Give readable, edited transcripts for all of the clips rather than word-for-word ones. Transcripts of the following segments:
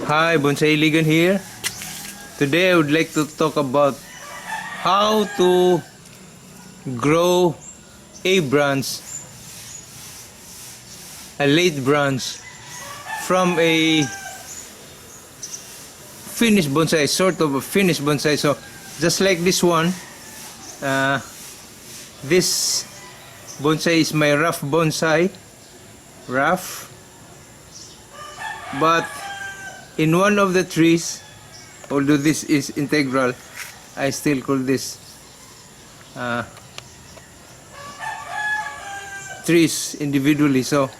Hi, Bonsai Ligan here. Today I would like to talk about how to grow a branch, a late branch from a finished bonsai, sort of a finished bonsai. So just like this one, this bonsai is my rough bonsai, but in one of the trees, although this is integral, I still call this trees individually. So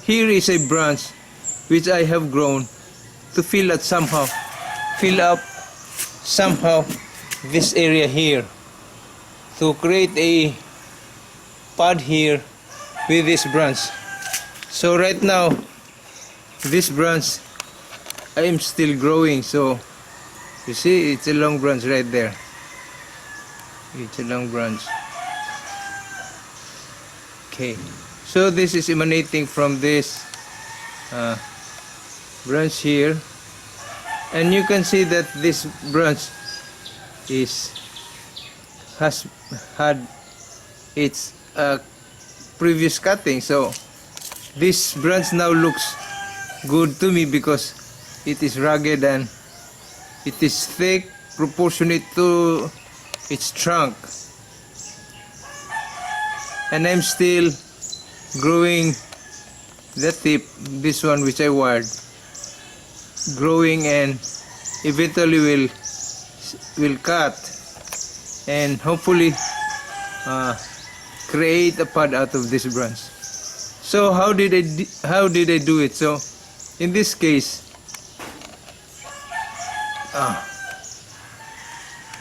here is a branch which I have grown to fill up somehow this area here, to create a pod here with this branch. So right now this branch I am still growing, so you see it's a long branch right there. It's a long branch. Okay, so this is emanating from this branch here, and you can see that this branch has had its previous cutting. So this branch now looks good to me because it is rugged and it is thick, proportionate to its trunk. And I'm still growing the tip, this one which I wired, growing, and eventually will cut and hopefully create a pod out of this branch. So how did I do it? So in this case,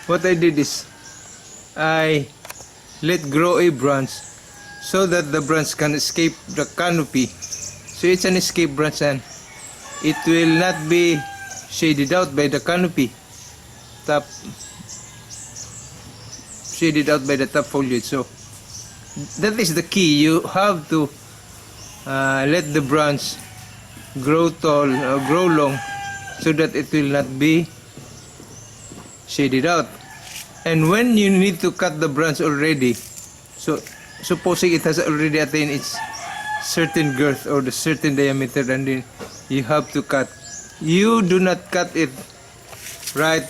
what I did is I let grow a branch so that the branch can escape the canopy. So it's an escape branch and it will not be shaded out by the canopy, shaded out by the top foliage. So that is the key. You have to let the branch grow tall, grow long, so that it will not be shaded out. And when you need to cut the branch already, so supposing it has already attained its certain girth or the certain diameter, and then you have to cut, you do not cut it right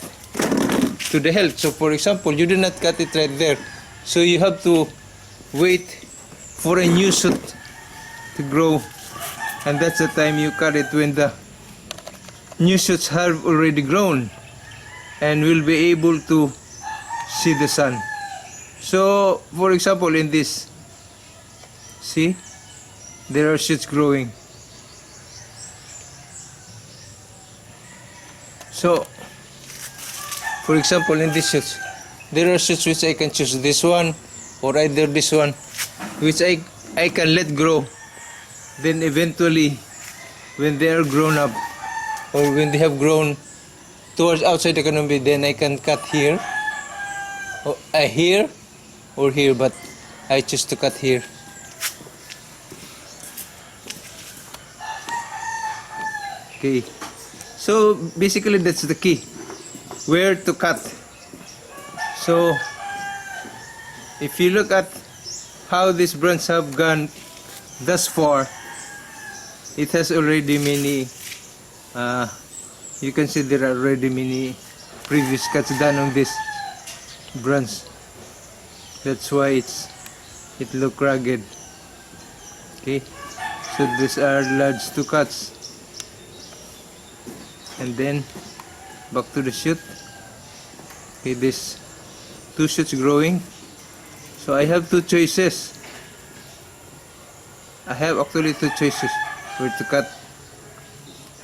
to the hilt. So for example, you do not cut it right there, so you have to wait for a new shoot to grow, and that's the time you cut it when the new shoots have already grown and will be able to see the sun. So for example, in this, see, there are shoots growing. So for example, in these shoots, there are shoots which I can choose, this one or either this one, which I can let grow. Then eventually, when they are grown up, or when they have grown towards outside the canopy, then I can cut here, or here, but I choose to cut here. Okay, so basically that's the key, where to cut. So if you look at how these branches have gone thus far, it has already many, you can see there are already many previous cuts done on this branch. That's why it look rugged. Okay, so these are large two cuts, and then back to the shoot. Okay, this two shoots growing. So I have two choices. I have actually two choices where to cut,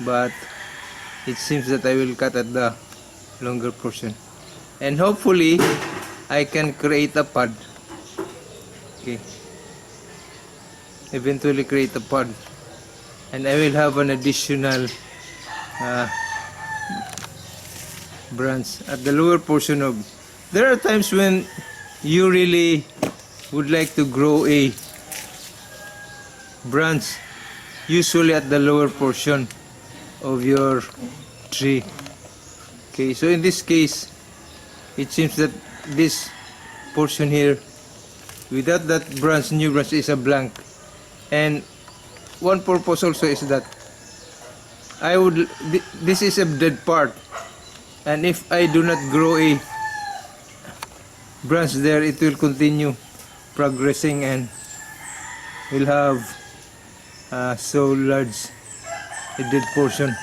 but it seems that I will cut at the longer portion, and hopefully I can create a pod. Okay, eventually create a pod, and I will have an additional branch at the lower portion of. There are times when you really would like to grow a branch, usually at the lower portion, of your tree. Okay, so in this case, it seems that this portion here, without that branch, new branch, is a blank. And one purpose also is that this is a dead part, and if I do not grow a branch there, it will continue progressing and will have so large a dead portion.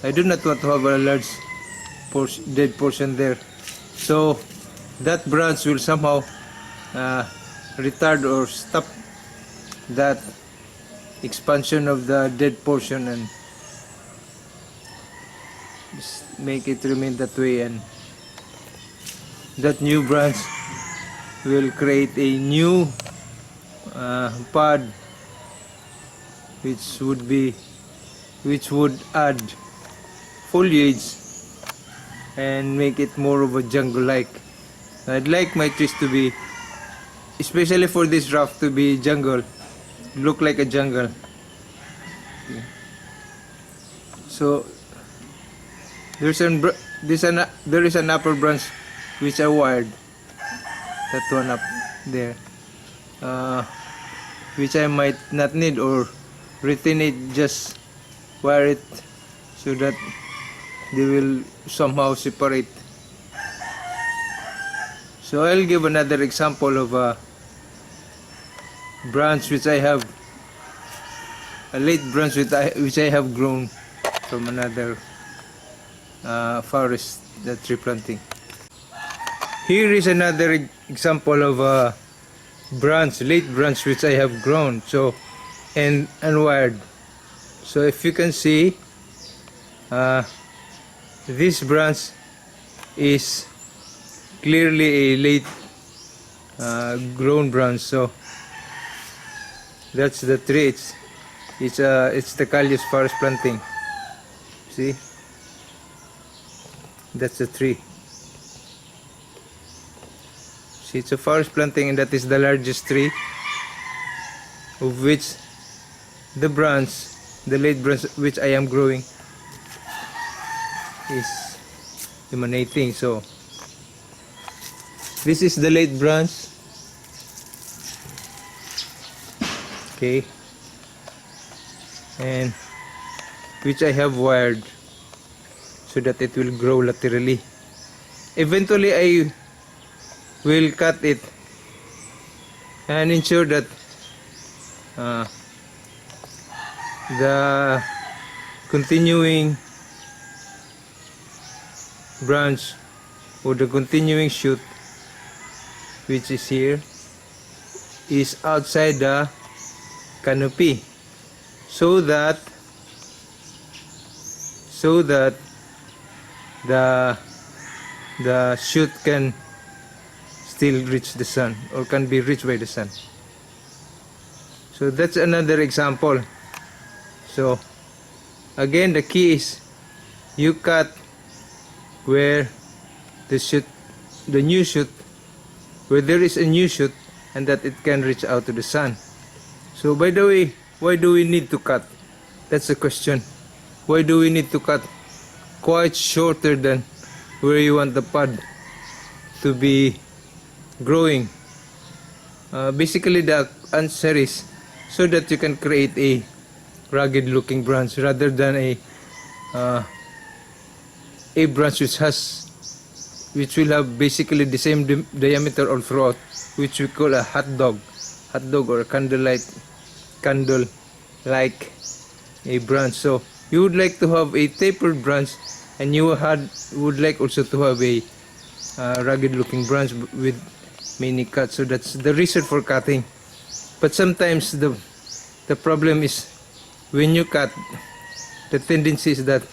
I do not want to have a large dead portion there, so that branch will somehow retard or stop that expansion of the dead portion and just make it remain that way, and that new branch will create a new pod which would add foliage and make it more of a jungle like. I'd like my trees to be, especially for this rough, to be jungle, look like a jungle. So there is an upper branch which I wired, that one up there, which I might not need or retain it, just wire it so that they will somehow separate. So I'll give another example of a branch which I have, a late branch which I have grown from another forest, the tree planting. Here is another example of a branch, late branch, which I have grown and unwired. So if you can see, this branch is clearly a late grown branch. So that's the tree. It's the Callias forest planting. See, that's the tree. See, it's a forest planting, and that is the largest tree, of which the branch, the late branch which I am growing, is emanating. So this is the late branch, okay, and which I have wired so that it will grow laterally. Eventually I will cut it and ensure that the continuing branch or the continuing shoot which is here is outside the canopy, so that the shoot can still reach the sun, or can be reached by the sun. So that's another example. So again, the key is you cut where the new shoot, where there is a new shoot, and that it can reach out to the sun. So by the way, why do we need to cut? That's the question. Why do we need to cut quite shorter than where you want the pod to be growing? Basically the answer is so that you can create a rugged looking branch rather than a branch which will have basically the same diameter all throughout, which we call a hot dog or a candle like a branch. So you would like to have a tapered branch, and you would like also to have a rugged looking branch with many cuts. So that's the reason for cutting. But sometimes the problem is when you cut, the tendency is that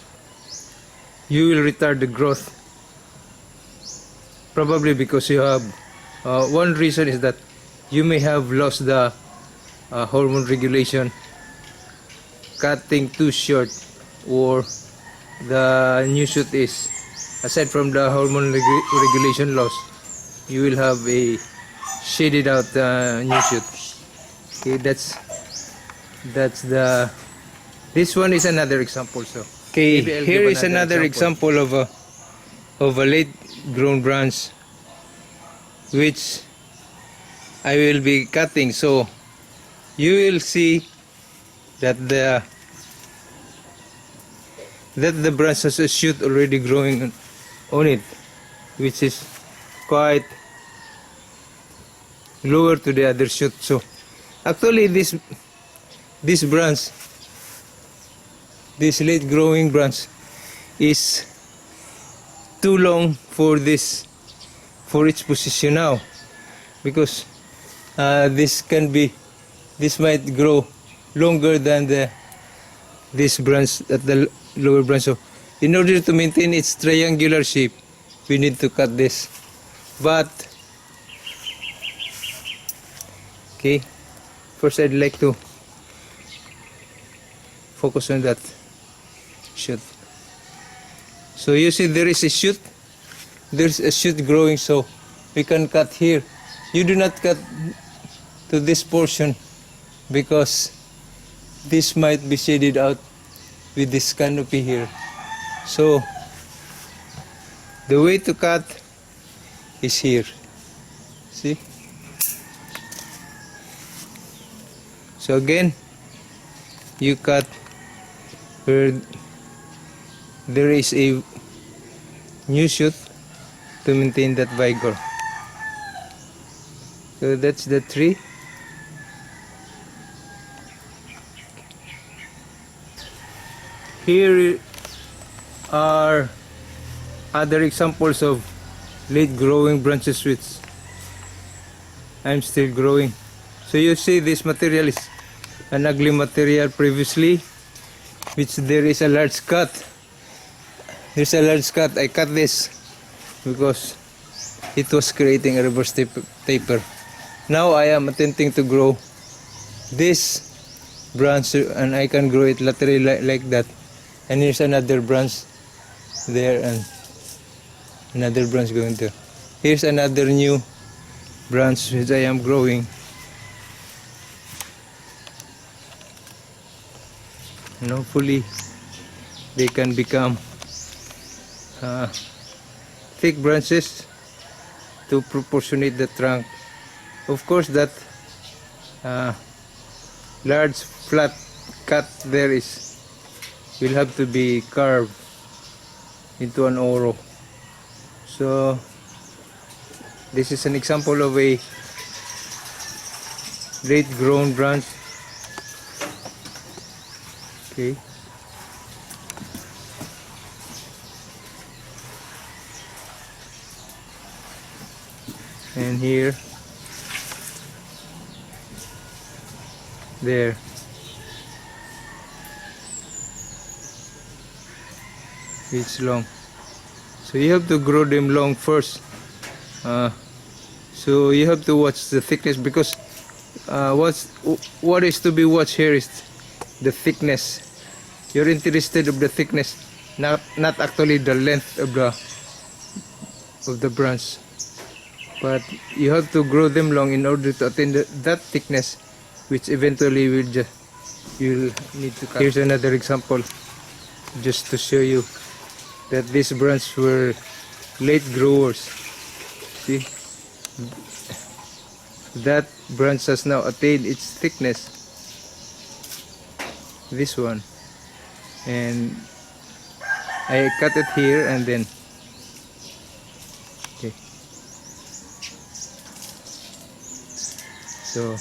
you will retard the growth, probably because you have one reason is that you may have lost the hormone regulation, cutting too short, or the new shoot is, aside from the hormone regulation loss, you will have a shaded out new shoot. Okay, this one is another example. So Okay, Maybe I'll here give is another example of a late grown branch which I will be cutting. So you will see that the branch has a shoot already growing on it, which is quite lower to the other shoot. So actually this branch, this late growing branch, is too long for its position now, because this might grow longer than this branch at the lower branch. So in order to maintain its triangular shape, we need to cut this. But okay, first I'd like to focus on that shoot. So you see there is a shoot, there's a shoot growing, so we can cut here. You do not cut to this portion because this might be shaded out with this canopy here. So the way to cut is here. See? So again, you cut where there is a new shoot to maintain that vigor. So that's the tree. Here are other examples of late growing branches which I'm still growing. So you see this material is an ugly material previously, which there is a large cut. There's a large cut. I cut this because it was creating a reverse taper. Now I am attempting to grow this branch and I can grow it laterally like that. And here's another branch there and another branch going there. Here's another new branch which I am growing. And hopefully they can become thick branches to proportionate the trunk. Of course that large flat cut there will have to be carved into an oro. So this is an example of a late grown branch. Okay. And here, there. It's long. So you have to grow them long first. So you have to watch the thickness, because what is to be watched here is the thickness. You're interested of the thickness, not actually the length of the branch. But you have to grow them long in order to attain that thickness, which eventually you'll need to cut. Here's another example, just to show you that these branches were late growers. See, that branch has now attained its thickness, this one, and I cut it here and then okay. So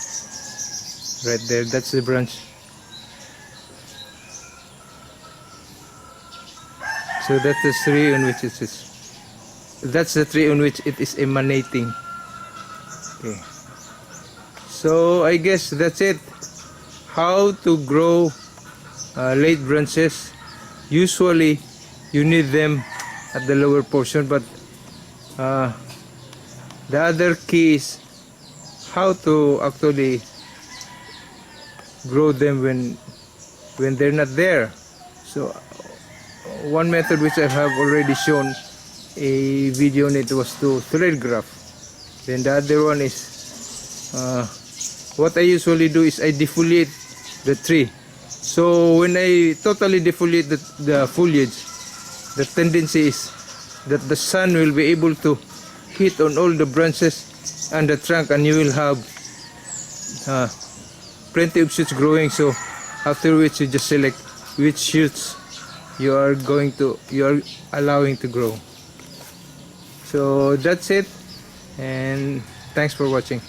right there, that's the branch. So that's the tree on which it is. That's the tree on which it is emanating. Okay. So I guess that's it. How to grow late branches. Usually you need them at the lower portion, but the other key is how to actually grow them when they're not there. So one method which I have already shown a video on it was to thread graft. Then the other one is what I usually do is I defoliate the tree So when I totally defoliate the foliage, the tendency is that the sun will be able to hit on all the branches and the trunk, and you will have plenty of shoots growing. So after which you just select which shoots you are allowing to grow. So that's it, and thanks for watching.